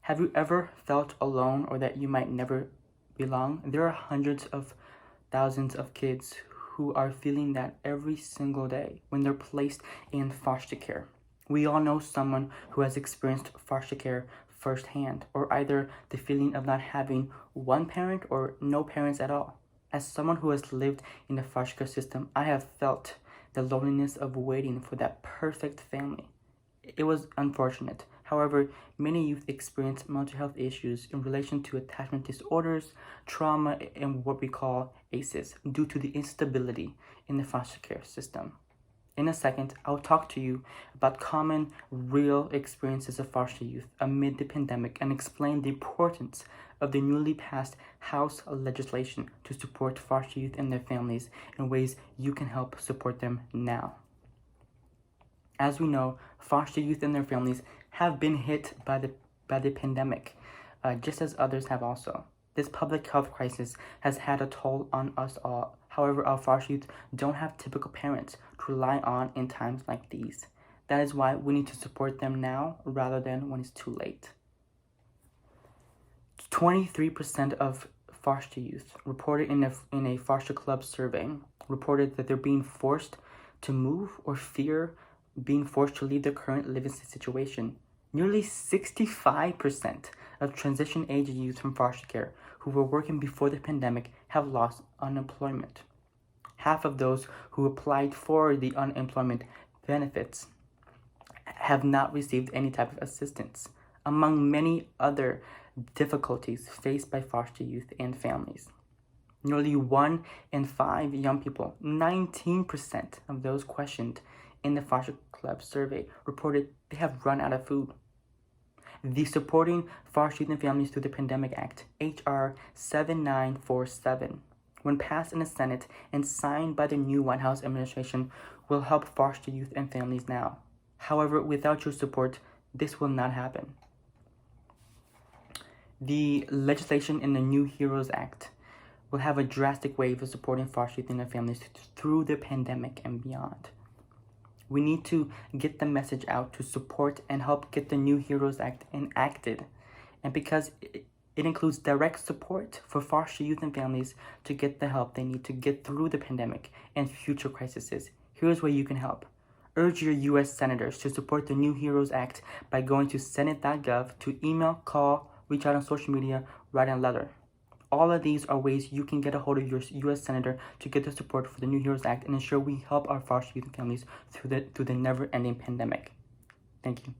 Have you ever felt alone or that you might never belong? There are hundreds of thousands of kids who are feeling that every single day when they're placed in foster care. We all know someone who has experienced foster care firsthand, or either the feeling of not having one parent or no parents at all. As someone who has lived in the foster care system, I have felt the loneliness of waiting for that perfect family. It was unfortunate. However, many youth experience mental health issues in relation to attachment disorders, trauma, and what we call ACEs due to the instability in the foster care system. In a second, I'll talk to you about common, real experiences of foster youth amid the pandemic and explain the importance of the newly passed House legislation to support foster youth and their families in ways you can help support them now. As we know, foster youth and their families have been hit by the pandemic, just as others have also. This public health crisis has had a toll on us all. However, our foster youth don't have typical parents to rely on in times like these. That is why we need to support them now rather than when it's too late. 23% of foster youth reported in a foster club survey reported that they're being forced to move or fear being forced to leave their current living situation. Nearly 65% of transition age youth from foster care who were working before the pandemic have lost unemployment. Half of those who applied for the unemployment benefits have not received any type of assistance, among many other difficulties faced by foster youth and families. Nearly 1 in 5 young people, 19% of those questioned in the foster club survey, reported they have run out of food. The Supporting Foster Youth and Families Through the Pandemic Act, H.R. 7947, when passed in the Senate and signed by the new White House administration, will help foster youth and families now. However, without your support, this will not happen. The legislation in the New Heroes Act will have a drastic wave of supporting foster youth and their families through the pandemic and beyond. We need to get the message out to support and help get the New Heroes Act enacted. And because it includes direct support for foster youth and families to get the help they need to get through the pandemic and future crises, here's where you can help. Urge your U.S. senators to support the New Heroes Act by going to senate.gov to email, call, reach out on social media, write a letter. All of these are ways you can get a hold of your U.S. Senator to get the support for the New Heroes Act and ensure we help our foster youth and families through the never-ending pandemic. Thank you.